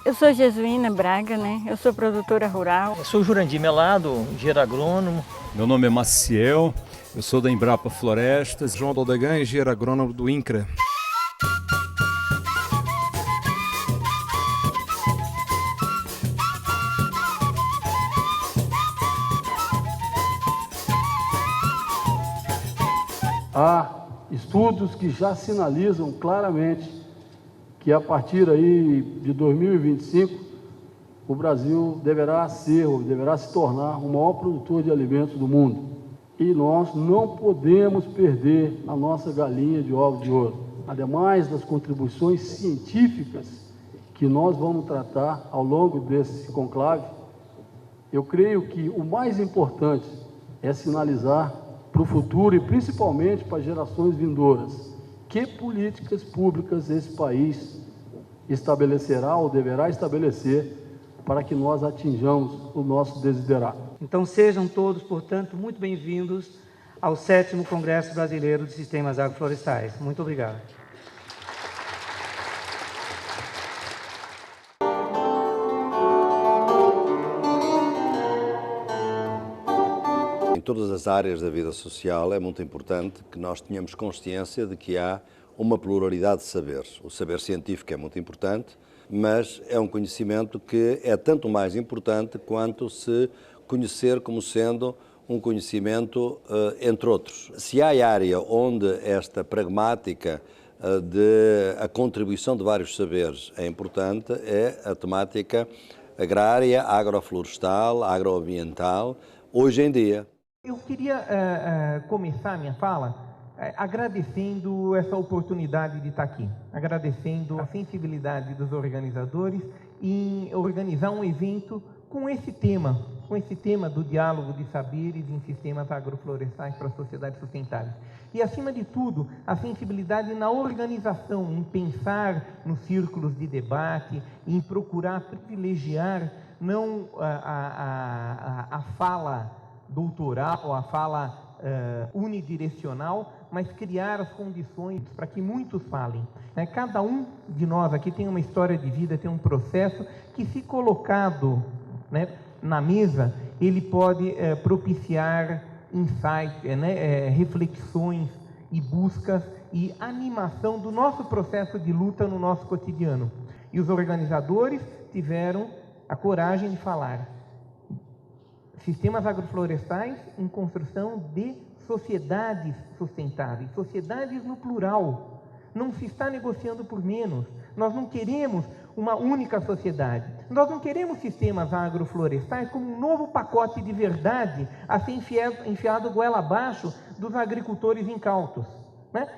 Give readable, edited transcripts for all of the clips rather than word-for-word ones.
Eu sou Jesuína Braga, né? Eu sou produtora rural. Eu sou Jurandir Melado, engenheiro agrônomo. Meu nome é Maciel, eu sou da Embrapa Florestas. João Doldegan, engenheiro agrônomo do INCRA. Há estudos que já sinalizam claramente que a partir aí de 2025 o Brasil deverá se tornar o maior produtor de alimentos do mundo. E nós não podemos perder a nossa galinha de ovos de ouro. Ademais das contribuições científicas que nós vamos tratar ao longo desse conclave, eu creio que o mais importante é sinalizar para o futuro e principalmente para gerações vindouras que políticas públicas esse país estabelecerá ou deverá estabelecer para que nós atinjamos o nosso desiderato. Então sejam todos, portanto, muito bem-vindos ao 7º Congresso Brasileiro de Sistemas Agroflorestais. Muito obrigado. Em todas as áreas da vida social é muito importante que nós tenhamos consciência de que há uma pluralidade de saberes. O saber científico é muito importante, mas é um conhecimento que é tanto mais importante quanto se conhecer como sendo um conhecimento entre outros. Se há área onde esta pragmática de a contribuição de vários saberes é importante, é a temática agrária, agroflorestal, agroambiental, hoje em dia. Eu queria começar a minha fala agradecendo essa oportunidade de estar aqui, agradecendo a sensibilidade dos organizadores em organizar um evento com esse tema do diálogo de saberes em sistemas agroflorestais para a sociedade sustentável. E, acima de tudo, a sensibilidade na organização, em pensar nos círculos de debate, em procurar privilegiar não a fala doutoral, a fala unidirecional, mas criar as condições para que muitos falem. Cada um de nós aqui tem uma história de vida, tem um processo que, se colocado na mesa, ele pode propiciar insights, reflexões e buscas e animação do nosso processo de luta no nosso cotidiano. E os organizadores tiveram a coragem de falar: sistemas agroflorestais em construção de sociedades sustentáveis, sociedades no plural. Não se está negociando por menos. Nós não queremos uma única sociedade. Nós não queremos sistemas agroflorestais como um novo pacote de verdade a ser enfiado goela abaixo dos agricultores incautos.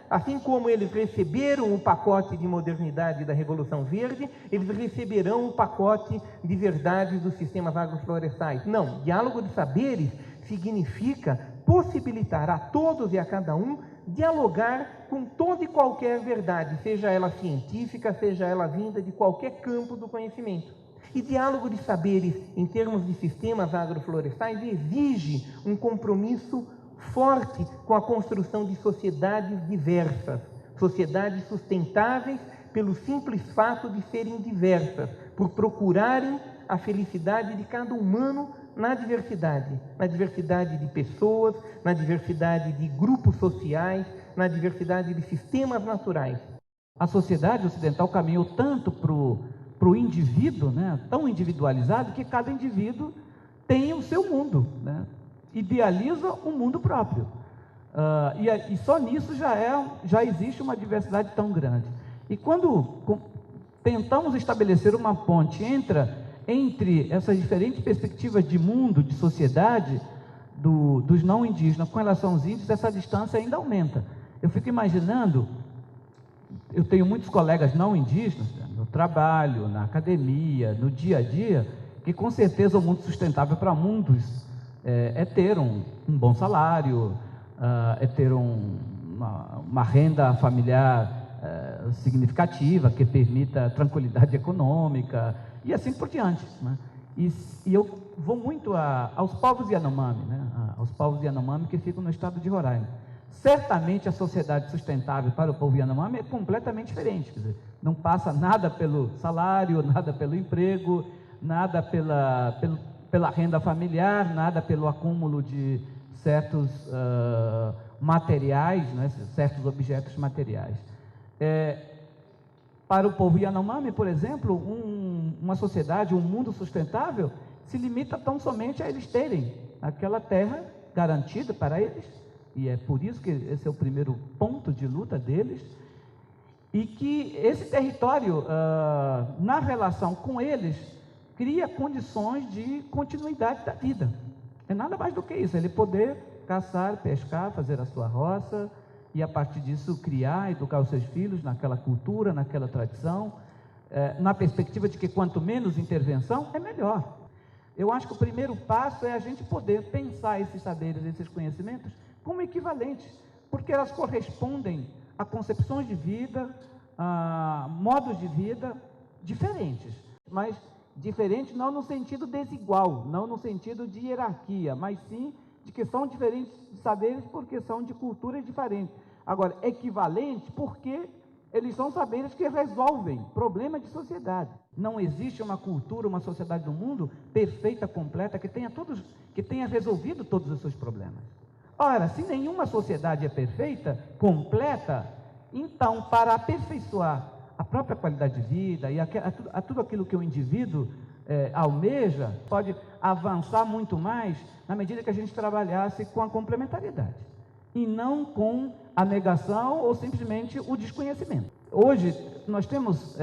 Assim como eles receberam o pacote de modernidade da Revolução Verde, eles receberão o pacote de verdades dos sistemas agroflorestais. Não, diálogo de saberes significa possibilitar a todos e a cada um dialogar com toda e qualquer verdade, seja ela científica, seja ela vinda de qualquer campo do conhecimento. E diálogo de saberes em termos de sistemas agroflorestais exige um compromisso forte com a construção de sociedades diversas, sociedades sustentáveis pelo simples fato de serem diversas, por procurarem a felicidade de cada humano na diversidade de pessoas, na diversidade de grupos sociais, na diversidade de sistemas naturais. A sociedade ocidental caminhou tanto para o indivíduo, tão individualizado, que cada indivíduo tem o seu mundo, idealiza um mundo próprio. E só nisso já existe uma diversidade tão grande. E quando tentamos estabelecer uma ponte entre essas diferentes perspectivas de mundo, de sociedade, dos não indígenas com relação aos índios, essa distância ainda aumenta. Eu fico imaginando, eu tenho muitos colegas não indígenas, no trabalho, na academia, no dia a dia, que com certeza o mundo sustentável para muitos é ter um bom salário, é ter uma renda familiar significativa, que permita tranquilidade econômica, e assim por diante. E eu vou muito aos povos Yanomami, aos povos Yanomami que ficam no estado de Roraima. Certamente a sociedade sustentável para o povo Yanomami é completamente diferente. Quer dizer, Não passa nada pelo salário, nada pelo emprego, nada pela renda familiar, nada pelo acúmulo de certos materiais, né, certos objetos materiais. Para o povo Yanomami, por exemplo, uma sociedade, um mundo sustentável, se limita tão somente a eles terem aquela terra garantida para eles, e é por isso que esse é o primeiro ponto de luta deles, e que esse território, na relação com eles, cria condições de continuidade da vida. É nada mais do que isso, ele poder caçar, pescar, fazer a sua roça, e a partir disso criar, educar os seus filhos naquela cultura, naquela tradição, na perspectiva de que quanto menos intervenção, é melhor. Eu acho que o primeiro passo é a gente poder pensar esses saberes, esses conhecimentos, como equivalentes, porque elas correspondem a concepções de vida, a modos de vida diferentes, mas diferentes não no sentido desigual, não no sentido de hierarquia, mas sim de que são diferentes saberes porque são de culturas diferentes. Agora, equivalentes porque eles são saberes que resolvem problemas de sociedade. Não existe uma cultura, uma sociedade do mundo perfeita, completa, que tenha resolvido todos os seus problemas. Ora, se nenhuma sociedade é perfeita, completa, então, para aperfeiçoar a própria qualidade de vida e a tudo aquilo que o indivíduo almeja, pode avançar muito mais na medida que a gente trabalhasse com a complementariedade e não com a negação ou simplesmente o desconhecimento. Hoje, nós temos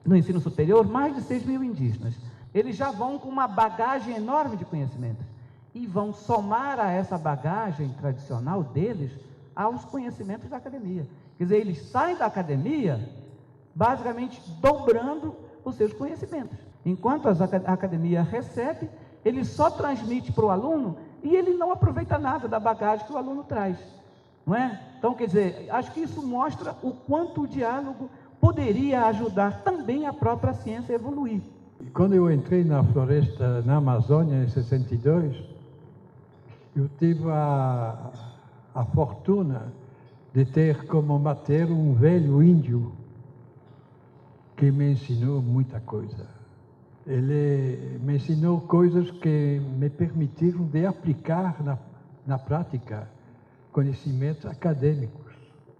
no ensino superior mais de 6 mil indígenas. Eles já vão com uma bagagem enorme de conhecimentos e vão somar a essa bagagem tradicional deles aos conhecimentos da academia. Quer dizer, eles saem da academia basicamente dobrando os seus conhecimentos. Enquanto a academia recebe, ele só transmite para o aluno e ele não aproveita nada da bagagem que o aluno traz, não é? Então, quer dizer, acho que isso mostra o quanto o diálogo poderia ajudar também a própria ciência a evoluir. Quando eu entrei na floresta, na Amazônia, em 62, eu tive a fortuna de ter como mater um velho índio que me ensinou muita coisa. Ele me ensinou coisas que me permitiram de aplicar na prática conhecimentos acadêmicos.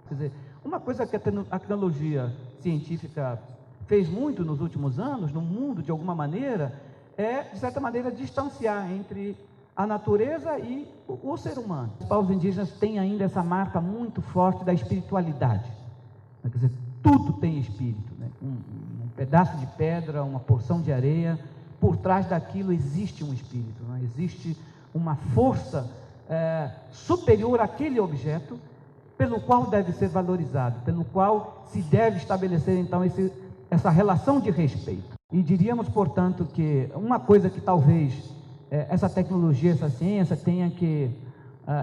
Quer dizer, uma coisa que a tecnologia científica fez muito nos últimos anos, no mundo, de alguma maneira, é, de certa maneira, distanciar entre a natureza e o ser humano. Os povos indígenas têm ainda essa marca muito forte da espiritualidade. Quer dizer, tudo tem espírito, né? Um pedaço de pedra, uma porção de areia, por trás daquilo existe um espírito, né? Existe uma força superior àquele objeto, pelo qual deve ser valorizado, pelo qual se deve estabelecer, então, essa relação de respeito. E diríamos, portanto, que uma coisa que talvez essa tecnologia, essa ciência tenha que,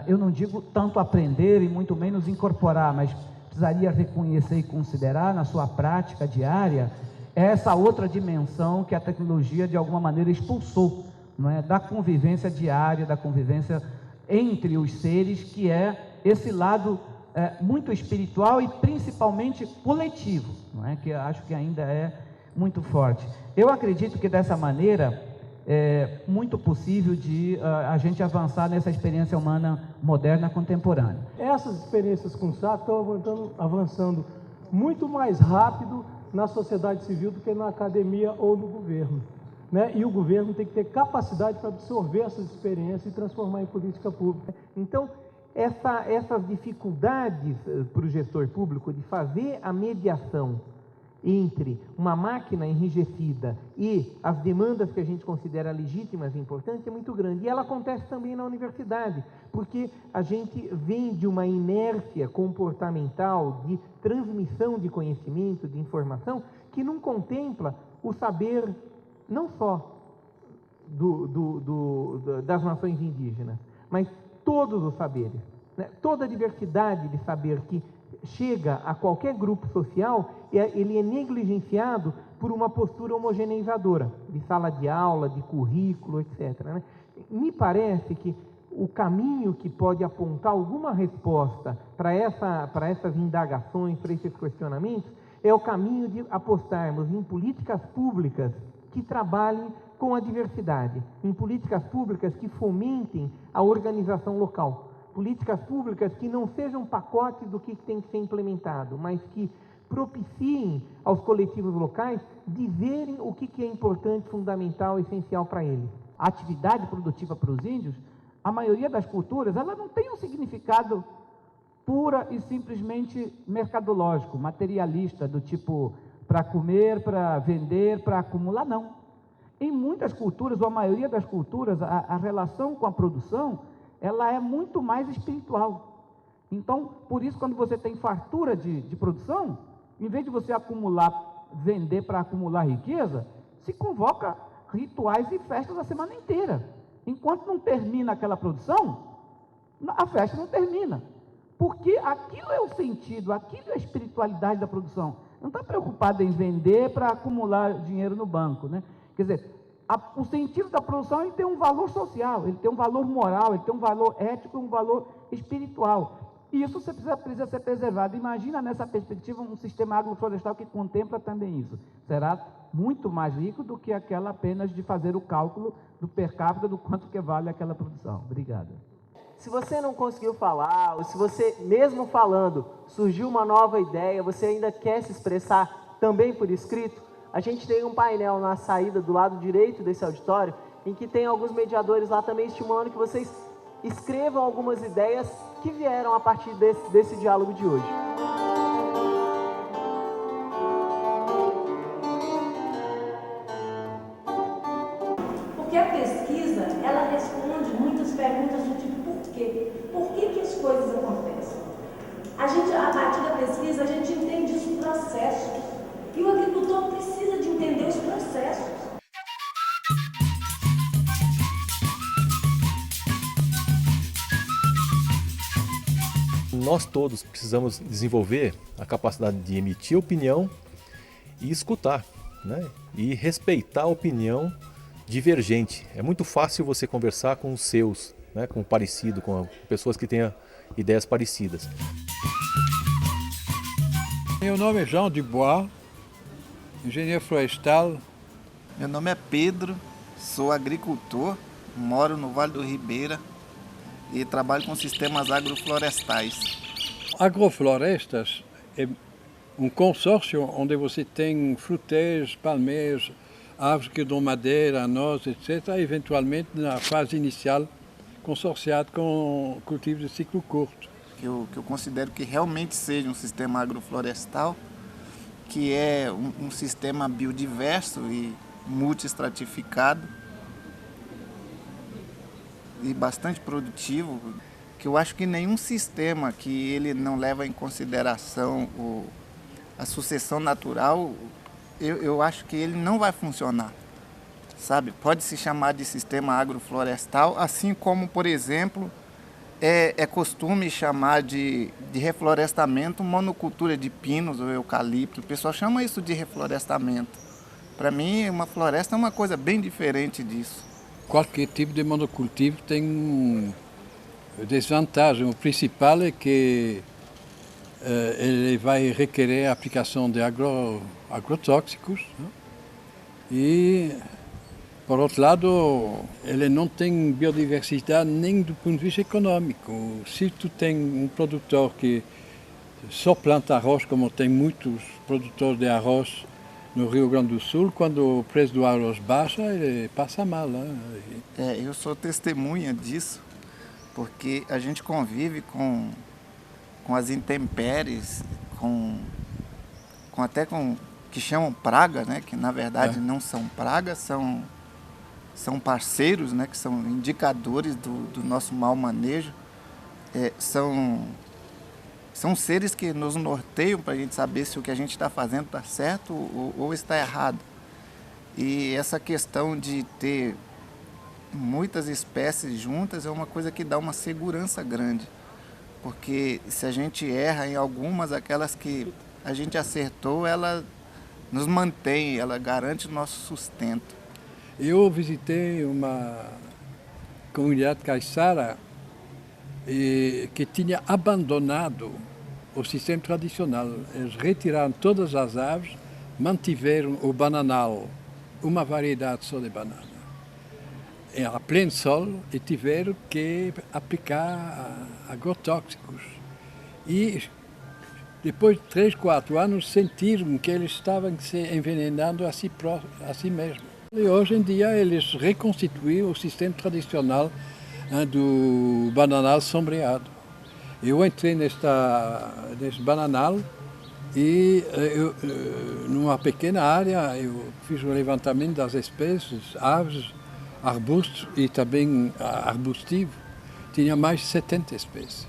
eu não digo tanto aprender e muito menos incorporar, mas precisaria reconhecer e considerar na sua prática diária essa outra dimensão que a tecnologia de alguma maneira expulsou, não é? Da convivência diária, da convivência entre os seres, que é esse lado muito espiritual e principalmente coletivo, não é? Que eu acho que ainda é muito forte. Eu acredito que dessa maneira é muito possível de a gente avançar nessa experiência humana moderna contemporânea. Essas experiências com o SAC estão avançando muito mais rápido na sociedade civil do que na academia ou no governo, né? E o governo tem que ter capacidade para absorver essas experiências e transformar em política pública. Então, essas dificuldades para o gestor público de fazer a mediação entre uma máquina enrijecida e as demandas que a gente considera legítimas e importantes é muito grande. E ela acontece também na universidade, porque a gente vem de uma inércia comportamental de transmissão de conhecimento, de informação, que não contempla o saber não só das nações indígenas, mas todos os saberes, né? Toda a diversidade de saber que chega a qualquer grupo social, ele é negligenciado por uma postura homogeneizadora, de sala de aula, de currículo, etc., né? Me parece que o caminho que pode apontar alguma resposta para essas indagações, para esses questionamentos, é o caminho de apostarmos em políticas públicas que trabalhem com a diversidade, em políticas públicas que fomentem a organização local, políticas públicas que não sejam pacotes do que tem que ser implementado, mas que propiciem aos coletivos locais dizerem o que é importante, fundamental, essencial para eles. A atividade produtiva para os índios, a maioria das culturas, ela não tem um significado pura e simplesmente mercadológico, materialista, do tipo para comer, para vender, para acumular, não. Em muitas culturas, ou a maioria das culturas, a relação com a produção, ela é muito mais espiritual. Então, por isso, quando você tem fartura de produção, em vez de você acumular, vender para acumular riqueza, se convoca rituais e festas a semana inteira. Enquanto não termina aquela produção, a festa não termina. Porque aquilo é o sentido, aquilo é a espiritualidade da produção. Não está preocupado em vender para acumular dinheiro no banco, né? Quer dizer, o sentido da produção, ele tem um valor social, ele tem um valor moral, ele tem um valor ético, um valor espiritual. E isso precisa ser preservado. Imagina nessa perspectiva um sistema agroflorestal que contempla também isso. Será muito mais rico do que aquela apenas de fazer o cálculo do per capita do quanto que vale aquela produção. Obrigado. Se você não conseguiu falar, ou se você, mesmo falando, surgiu uma nova ideia, você ainda quer se expressar também por escrito, a gente tem um painel na saída do lado direito desse auditório, em que tem alguns mediadores lá também estimulando que vocês escrevam algumas ideias que vieram a partir desse diálogo de hoje. Porque a pesquisa, ela responde muitas perguntas do tipo por quê? Por que as coisas acontecem? A partir da pesquisa, a gente entende os processos. E o agricultor precisa de entender os processos. Nós todos precisamos desenvolver a capacidade de emitir opinião e escutar, né? E respeitar a opinião divergente. É muito fácil você conversar com os seus, né? Com o parecido, com pessoas que tenham ideias parecidas. Meu nome é Jean Dubois, engenheiro florestal. Meu nome é Pedro, sou agricultor, moro no Vale do Ribeira e trabalho com sistemas agroflorestais. Agroflorestas é um consórcio onde você tem fruteiros, palmeiras, árvores que dão madeira, noz, etc., eventualmente na fase inicial consorciado com cultivos de ciclo curto. Que eu considero que realmente seja um sistema agroflorestal, que é um sistema biodiverso e multiestratificado e bastante produtivo, que eu acho que nenhum sistema que ele não leva em consideração a sucessão natural, eu acho que ele não vai funcionar, sabe? Pode se chamar de sistema agroflorestal, assim como, por exemplo, é costume chamar de reflorestamento monocultura de pinos ou eucalipto. O pessoal chama isso de reflorestamento. Para mim, uma floresta é uma coisa bem diferente disso. Qualquer tipo de monocultivo tem desvantagem. O principal é que ele vai requerer a aplicação de agrotóxicos, né? E, por outro lado, ele não tem biodiversidade nem do ponto de vista econômico. Se tu tem um produtor que só planta arroz, como tem muitos produtores de arroz no Rio Grande do Sul, quando o preço do arroz baixa, ele passa mal. Né? Eu sou testemunha disso, porque a gente convive com as intempéries, até com que chamam praga, né? Que na verdade não são pragas, são parceiros, né? Que são indicadores do nosso mau manejo. São seres que nos norteiam para a gente saber se o que a gente está fazendo está certo ou está errado. E essa questão de ter muitas espécies juntas é uma coisa que dá uma segurança grande. Porque se a gente erra em algumas, aquelas que a gente acertou, ela nos mantém, ela garante o nosso sustento. Eu visitei uma comunidade caiçara que tinha abandonado o sistema tradicional. Eles retiraram todas as aves, mantiveram o bananal, uma variedade só de banana, a pleno sol, e tiveram que aplicar agrotóxicos. E depois de 3, 4 anos sentiram que eles estavam se envenenando a si mesmos. E hoje em dia eles reconstituíram o sistema tradicional do bananal sombreado. Eu entrei nesse bananal e numa pequena área eu fiz o levantamento das espécies, aves, arbustos e também arbustivo. Tinha mais de 70 espécies.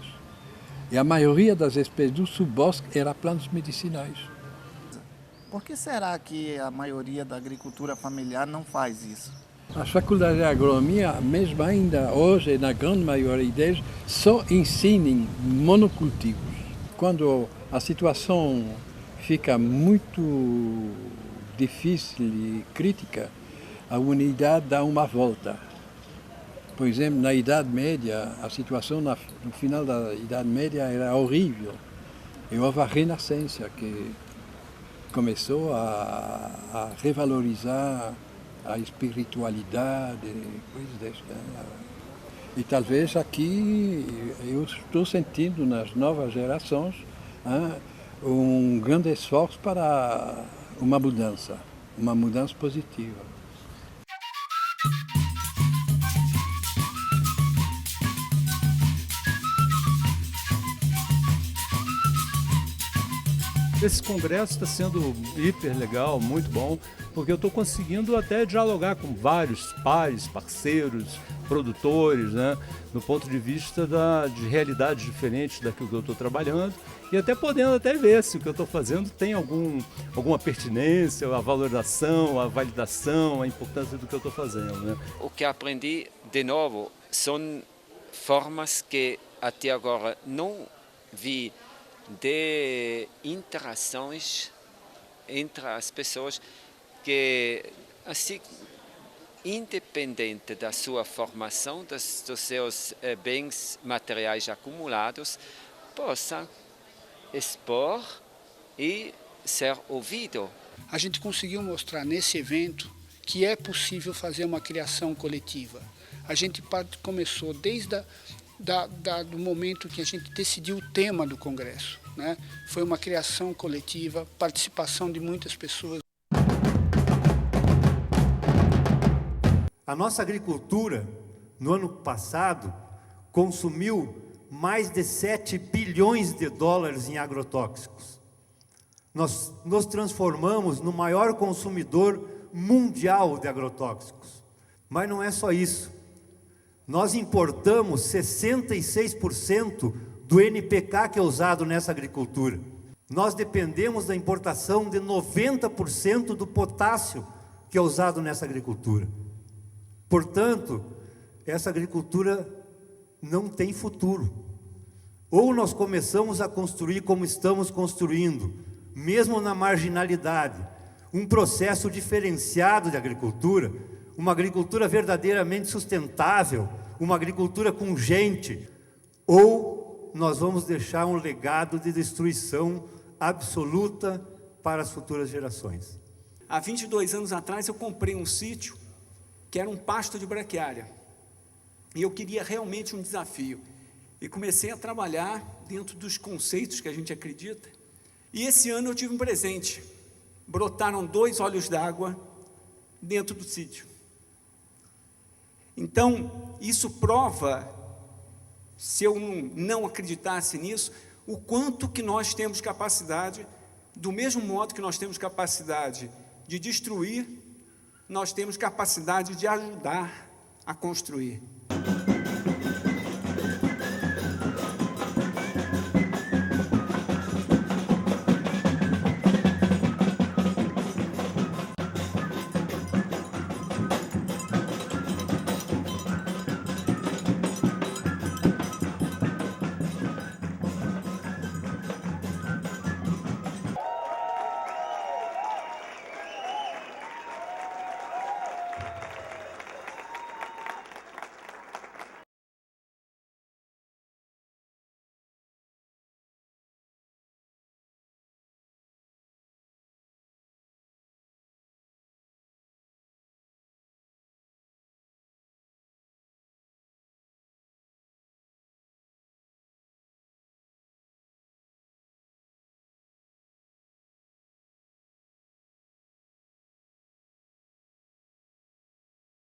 E a maioria das espécies do subbosque eram plantas medicinais. Por que será que a maioria da agricultura familiar não faz isso? As faculdades de agronomia, mesmo ainda hoje, na grande maioria deles, só ensinam monocultivos. Quando a situação fica muito difícil e crítica, a unidade dá uma volta. Por exemplo, na Idade Média, a situação no final da Idade Média era horrível. E houve a Renascença, que começou a revalorizar a espiritualidade, coisas dessas. E talvez aqui eu estou sentindo nas novas gerações um grande esforço para uma mudança positiva. Esse congresso está sendo hiper legal, muito bom, porque eu estou conseguindo até dialogar com vários pares, parceiros, produtores, né, do ponto de vista de realidades diferentes daquilo que eu estou trabalhando, e até podendo até ver se o que eu estou fazendo tem alguma pertinência, a valorização, a validação, a importância do que eu estou fazendo, né? O que aprendi, de novo, são formas que até agora não vi de interações entre as pessoas que, assim, independente da sua formação, dos seus bens materiais acumulados, possam expor e ser ouvido. A gente conseguiu mostrar nesse evento que é possível fazer uma criação coletiva. A gente começou desde do momento que a gente decidiu o tema do Congresso, né? Foi uma criação coletiva, participação de muitas pessoas. A nossa agricultura, no ano passado, consumiu mais de 7 bilhões de dólares em agrotóxicos. Nós nos transformamos no maior consumidor mundial de agrotóxicos. Mas não é só isso. Nós importamos 66% do NPK que é usado nessa agricultura. Nós dependemos da importação de 90% do potássio que é usado nessa agricultura. Portanto, essa agricultura não tem futuro. Ou nós começamos a construir como estamos construindo, mesmo na marginalidade, um processo diferenciado de agricultura, uma agricultura verdadeiramente sustentável, uma agricultura com gente, ou nós vamos deixar um legado de destruição absoluta para as futuras gerações. Há 22 anos atrás eu comprei um sítio que era um pasto de braquiária, e eu queria realmente um desafio, e comecei a trabalhar dentro dos conceitos que a gente acredita, e esse ano eu tive um presente, brotaram 2 olhos d'água dentro do sítio. Então, isso prova, se eu não acreditasse nisso, o quanto que nós temos capacidade, do mesmo modo que nós temos capacidade de destruir, nós temos capacidade de ajudar a construir.